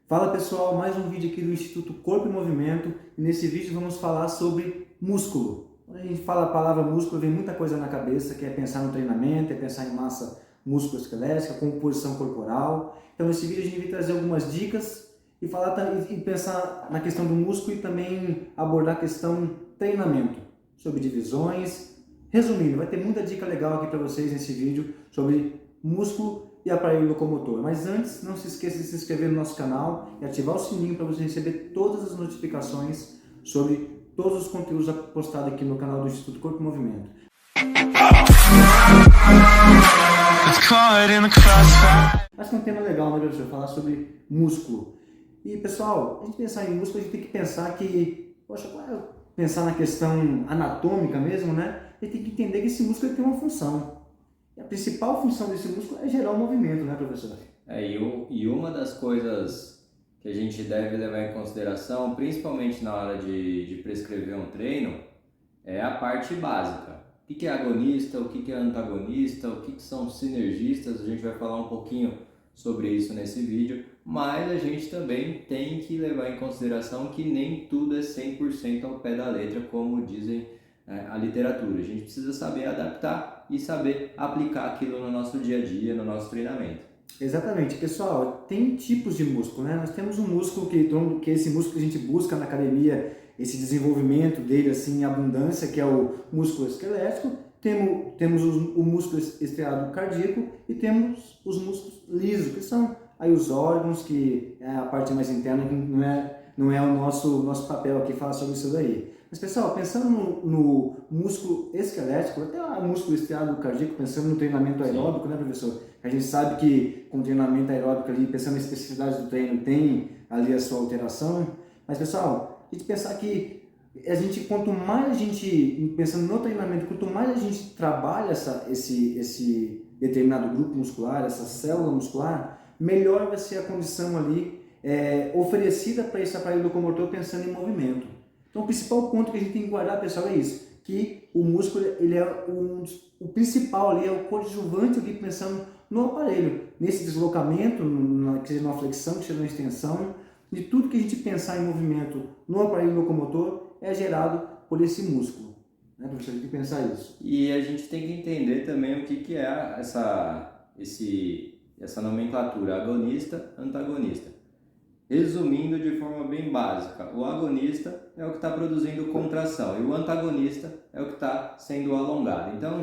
Fala pessoal, mais um vídeo aqui do Instituto Corpo e Movimento e nesse vídeo vamos falar sobre músculo. Quando a gente fala a palavra músculo, vem muita coisa na cabeça, que é pensar no treinamento, é pensar em massa musculoesquelética, composição corporal. Então nesse vídeo a gente vai trazer algumas dicas e pensar na questão do músculo e também abordar a questão treinamento, sobre divisões. Resumindo, vai ter muita dica legal aqui para vocês nesse vídeo sobre músculo e aparelho locomotor. Mas antes, não se esqueça de se inscrever no nosso canal e ativar o sininho para você receber todas as notificações sobre todos os conteúdos postados aqui no canal do Instituto Corpo e Movimento. Acho que é um tema legal, né, professor? Falar sobre músculo. E, pessoal, a gente pensar em músculo, a gente tem que pensar que, poxa, pensar na questão anatômica mesmo, né? A gente tem que entender que esse músculo tem uma função. E a principal função desse músculo é gerar o movimento, né, professor? E uma das coisas que a gente deve levar em consideração, principalmente na hora de prescrever um treino, é a parte básica. O que é agonista, o que é antagonista, o que são sinergistas, a gente vai falar um pouquinho sobre isso nesse vídeo, mas a gente também tem que levar em consideração que nem tudo é 100% ao pé da letra, como dizem a literatura. A gente precisa saber adaptar e saber aplicar aquilo no nosso dia a dia, no nosso treinamento. Exatamente. Pessoal, tem tipos de músculo, né? Nós temos um músculo que é esse músculo que a gente busca na academia, esse desenvolvimento dele assim em abundância, que é o músculo esquelético. Temos o músculo estriado cardíaco e temos os músculos lisos, que são aí os órgãos, que é a parte mais interna, que não é o nosso papel aqui falar sobre isso daí. Mas pessoal, pensando no músculo esquelético, até o músculo estriado cardíaco, pensando no treinamento aeróbico, né, professor? A gente sabe que com o treinamento aeróbico ali, pensando na especificidade do treino, tem ali a sua alteração. Mas pessoal, a gente pensar que quanto mais a gente, pensando no treinamento, quanto mais a gente trabalha esse determinado grupo muscular, essa célula muscular, melhor vai ser a condição ali oferecida para esse aparelho locomotor pensando em movimento. Então o principal ponto que a gente tem que guardar, pessoal, é isso, que o músculo ele é o principal ali, é o coadjuvante ali pensando no aparelho, nesse deslocamento, que seja numa flexão, que seja numa extensão, de tudo que a gente pensar em movimento no aparelho locomotor é gerado por esse músculo. Né, professor? A gente tem que pensar isso. E a gente tem que entender também o que é essa nomenclatura agonista-antagonista. Resumindo de forma bem básica, o agonista é o que está produzindo contração e o antagonista é o que está sendo alongado. Então,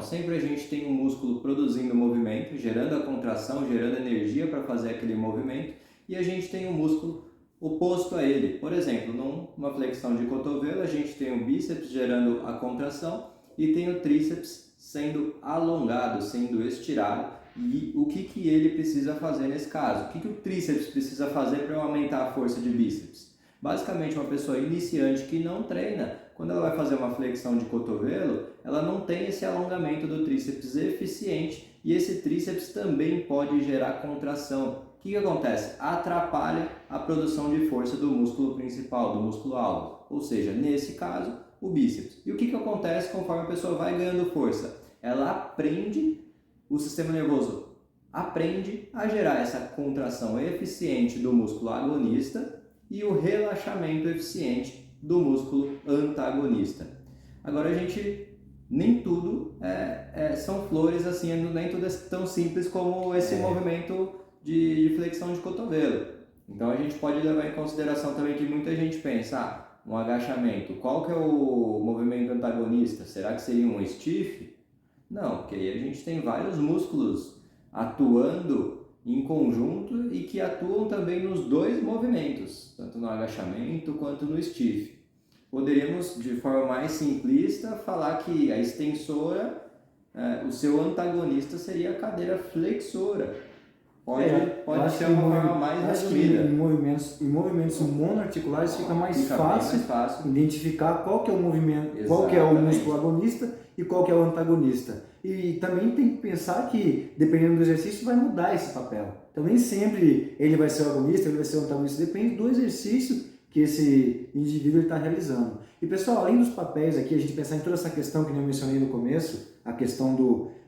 sempre a gente tem um músculo produzindo movimento, gerando a contração, gerando energia para fazer aquele movimento, e a gente tem um músculo oposto a ele. Por exemplo, numa flexão de cotovelo, a gente tem o bíceps gerando a contração e tem o tríceps sendo alongado, sendo estirado. E o que ele precisa fazer nesse caso? O que o tríceps precisa fazer para aumentar a força de bíceps? Basicamente, uma pessoa iniciante que não treina, quando ela vai fazer uma flexão de cotovelo, ela não tem esse alongamento do tríceps eficiente e esse tríceps também pode gerar contração. O que acontece? Atrapalha a produção de força do músculo principal, do músculo alvo, ou seja, nesse caso, o bíceps. E o que acontece conforme a pessoa vai ganhando força? O sistema nervoso aprende a gerar essa contração eficiente do músculo agonista e o relaxamento eficiente do músculo antagonista. Agora, nem tudo são flores assim, nem tudo é tão simples como esse movimento de flexão de cotovelo. Então a gente pode levar em consideração também que muita gente pensa, um agachamento, qual que é o movimento antagonista? Será que seria um stiff? Não, porque aí a gente tem vários músculos atuando em conjunto e que atuam também nos dois movimentos, tanto no agachamento quanto no stiff. Poderíamos, de forma mais simplista, falar que a extensora, o seu antagonista seria a cadeira flexora. Pode ser uma forma mais resumida. Em movimentos monoarticulares fica mais fácil identificar qual que é o movimento, qual que é o músculo agonista e qual que é o antagonista. E também tem que pensar que, dependendo do exercício, vai mudar esse papel. Então nem sempre ele vai ser o agonista, ele vai ser o antagonista, depende do exercício que esse indivíduo está realizando. E pessoal, além dos papéis aqui, a gente pensar em toda essa questão que eu mencionei no começo, a questão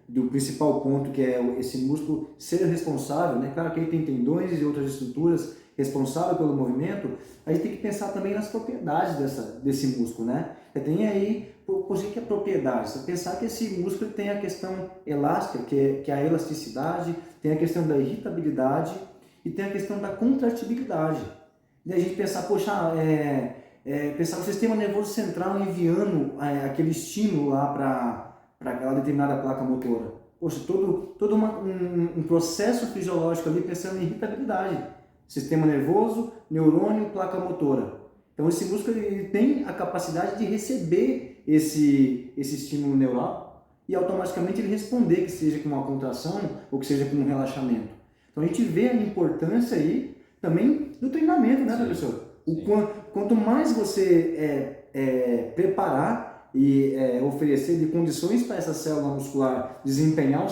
do principal ponto, que é esse músculo ser responsável, né? Claro que ele tem tendões e outras estruturas responsáveis pelo movimento, a gente tem que pensar também nas propriedades desse músculo, né? Você tem aí, por que é propriedade? Você pensar que esse músculo tem a questão elástica, que é a elasticidade, tem a questão da irritabilidade e tem a questão da contratibilidade. E a gente pensar, poxa, pensar o sistema nervoso central enviando aquele estímulo lá para aquela determinada placa motora. Poxa, todo um processo fisiológico ali pensando em irritabilidade. Sistema nervoso, neurônio, placa motora. Então esse músculo ele tem a capacidade de receber esse estímulo neural e automaticamente ele responder, que seja com uma contração ou que seja com um relaxamento. Então a gente vê a importância aí também do treinamento, né, professor? Quanto mais você preparar e oferecer de condições para essa célula muscular desempenhar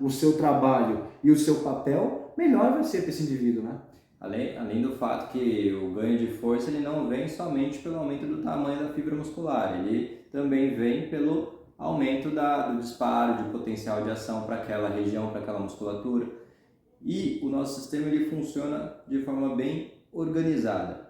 o seu trabalho e o seu papel, melhor vai ser para esse indivíduo, né? Além do fato que o ganho de força ele não vem somente pelo aumento do tamanho da fibra muscular, ele também vem pelo aumento do disparo, de potencial de ação para aquela região, para aquela musculatura. E o nosso sistema ele funciona de forma bem organizada.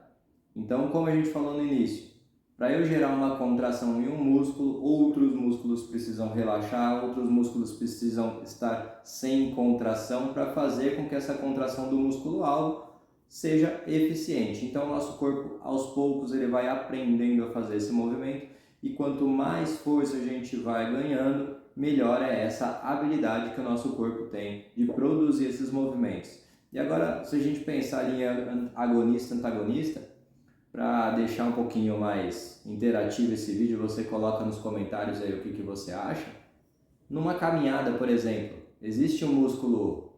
Então, como a gente falou no início, para eu gerar uma contração em um músculo, outros músculos precisam relaxar, outros músculos precisam estar sem contração para fazer com que essa contração do músculo-alvo seja eficiente. Então, o nosso corpo, aos poucos, ele vai aprendendo a fazer esse movimento e quanto mais força a gente vai ganhando, melhor é essa habilidade que o nosso corpo tem de produzir esses movimentos. E agora, se a gente pensar em agonista-antagonista, para deixar um pouquinho mais interativo esse vídeo, você coloca nos comentários aí o que você acha. Numa caminhada, por exemplo, existe um músculo,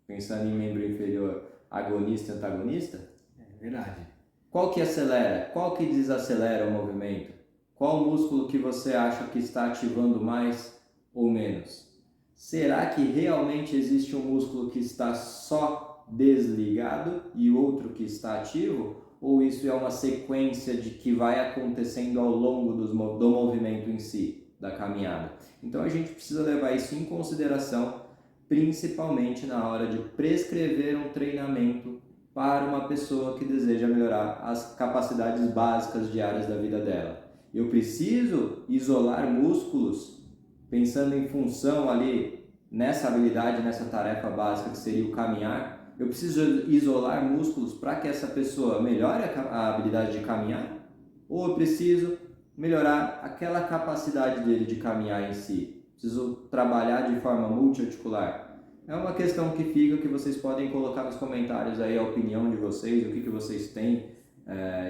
pensando em membro inferior, agonista-antagonista? É verdade. Qual que acelera? Qual que desacelera o movimento? Qual músculo que você acha que está ativando mais ou menos? Será que realmente existe um músculo que está só desligado e outro que está ativo? Ou isso é uma sequência de que vai acontecendo ao longo do movimento em si, da caminhada? Então a gente precisa levar isso em consideração, principalmente na hora de prescrever um treinamento para uma pessoa que deseja melhorar as capacidades básicas diárias da vida dela. Eu preciso isolar músculos pensando em função ali nessa habilidade, nessa tarefa básica que seria o caminhar. Eu preciso isolar músculos para que essa pessoa melhore a habilidade de caminhar? Ou eu preciso melhorar aquela capacidade dele de caminhar em si? Preciso trabalhar de forma multiarticular? É uma questão que fica, que vocês podem colocar nos comentários aí a opinião de vocês, o que vocês têm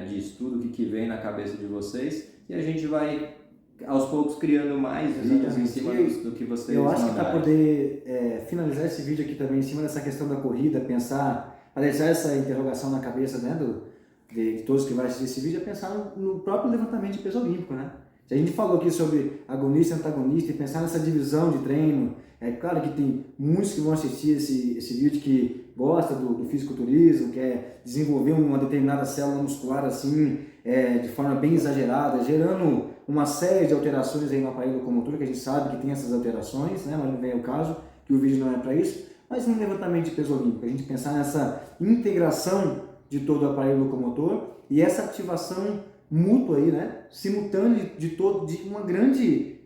de estudo, o que vem na cabeça de vocês, e a gente vai aos poucos criando mais vídeos em cima do que vocês Eu acho mandarem. que para poder finalizar esse vídeo aqui também, em cima dessa questão da corrida, pensar, para deixar essa interrogação na cabeça, né, de todos que vão assistir esse vídeo, é pensar no próprio levantamento de peso olímpico, né? Se a gente falou aqui sobre agonista e antagonista e pensar nessa divisão de treino, é claro que tem muitos que vão assistir esse vídeo que gosta do fisiculturismo, quer desenvolver uma determinada célula muscular assim, de forma bem exagerada, gerando uma série de alterações aí no aparelho locomotor, que a gente sabe que tem essas alterações, né? Mas não vem o caso, que o vídeo não é para isso, mas um levantamento de peso olímpico, a gente pensar nessa integração de todo o aparelho locomotor e essa ativação mútua aí, né? Simultânea de uma grande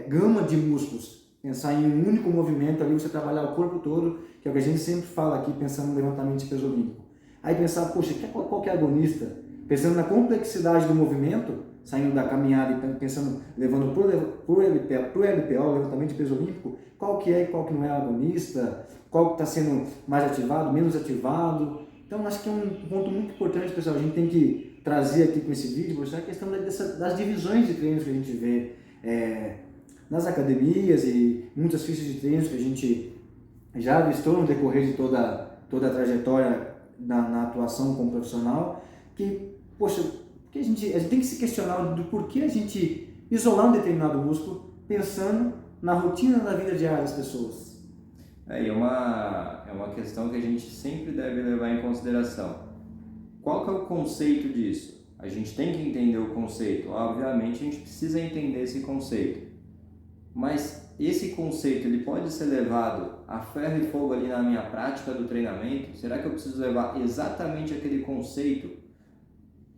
gama de músculos. Pensar em um único movimento ali, você trabalhar o corpo todo, que é o que a gente sempre fala aqui, pensando no levantamento de peso olímpico. Aí pensar, poxa, qual que é agonista? Pensando na complexidade do movimento, saindo da caminhada e pensando, levando para o LPO, o levantamento de peso olímpico, qual que é e qual que não é agonista, qual que está sendo mais ativado, menos ativado. Então, acho que é um ponto muito importante, pessoal, a gente tem que trazer aqui com esse vídeo, mostrar a questão das divisões de treinos que a gente vê nas academias e muitas fichas de treinos que a gente já avistou no decorrer de toda a trajetória na atuação como profissional, que, poxa, porque a gente tem que se questionar do porquê a gente isolar um determinado músculo pensando na rotina da vida diária das pessoas. É uma questão que a gente sempre deve levar em consideração. Qual que é o conceito disso? A gente tem que entender o conceito. Obviamente, a gente precisa entender esse conceito. Mas esse conceito ele pode ser levado a ferro e fogo ali na minha prática do treinamento? Será que eu preciso levar exatamente aquele conceito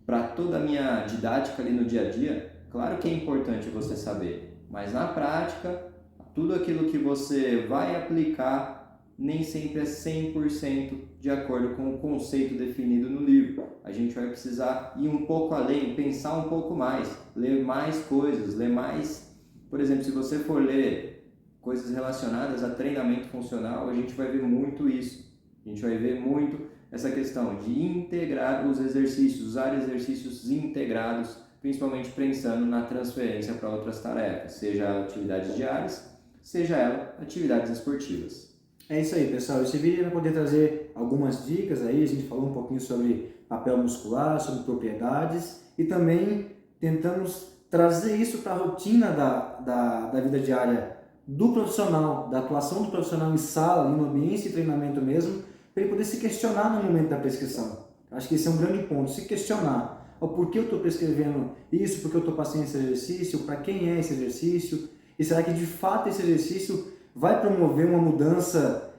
para toda a minha didática ali no dia a dia? Claro que é importante você saber, mas na prática, tudo aquilo que você vai aplicar nem sempre é 100% de acordo com o conceito definido no livro. A gente vai precisar ir um pouco além, pensar um pouco mais, ler mais coisas, ler mais. Por exemplo, se você for ler coisas relacionadas a treinamento funcional, a gente vai ver muito isso. A gente vai ver muito essa questão de integrar os exercícios, usar exercícios integrados, principalmente pensando na transferência para outras tarefas, seja atividades diárias, seja ela atividades esportivas. É isso aí, pessoal. Esse vídeo vai poder trazer algumas dicas aí. A gente falou um pouquinho sobre papel muscular, sobre propriedades e também tentamos trazer isso para a rotina da vida diária do profissional, da atuação do profissional em sala, no ambiente de treinamento mesmo, para ele poder se questionar no momento da prescrição. Acho que esse é um grande ponto, se questionar. Por que eu estou prescrevendo isso? Por que eu estou passando esse exercício? Para quem é esse exercício? E será que de fato esse exercício vai promover uma mudança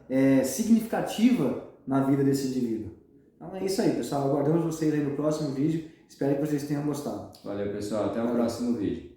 significativa na vida desse indivíduo? Então é isso aí, pessoal. Aguardamos vocês aí no próximo vídeo. Espero que vocês tenham gostado. Valeu, pessoal. Até o próximo vídeo.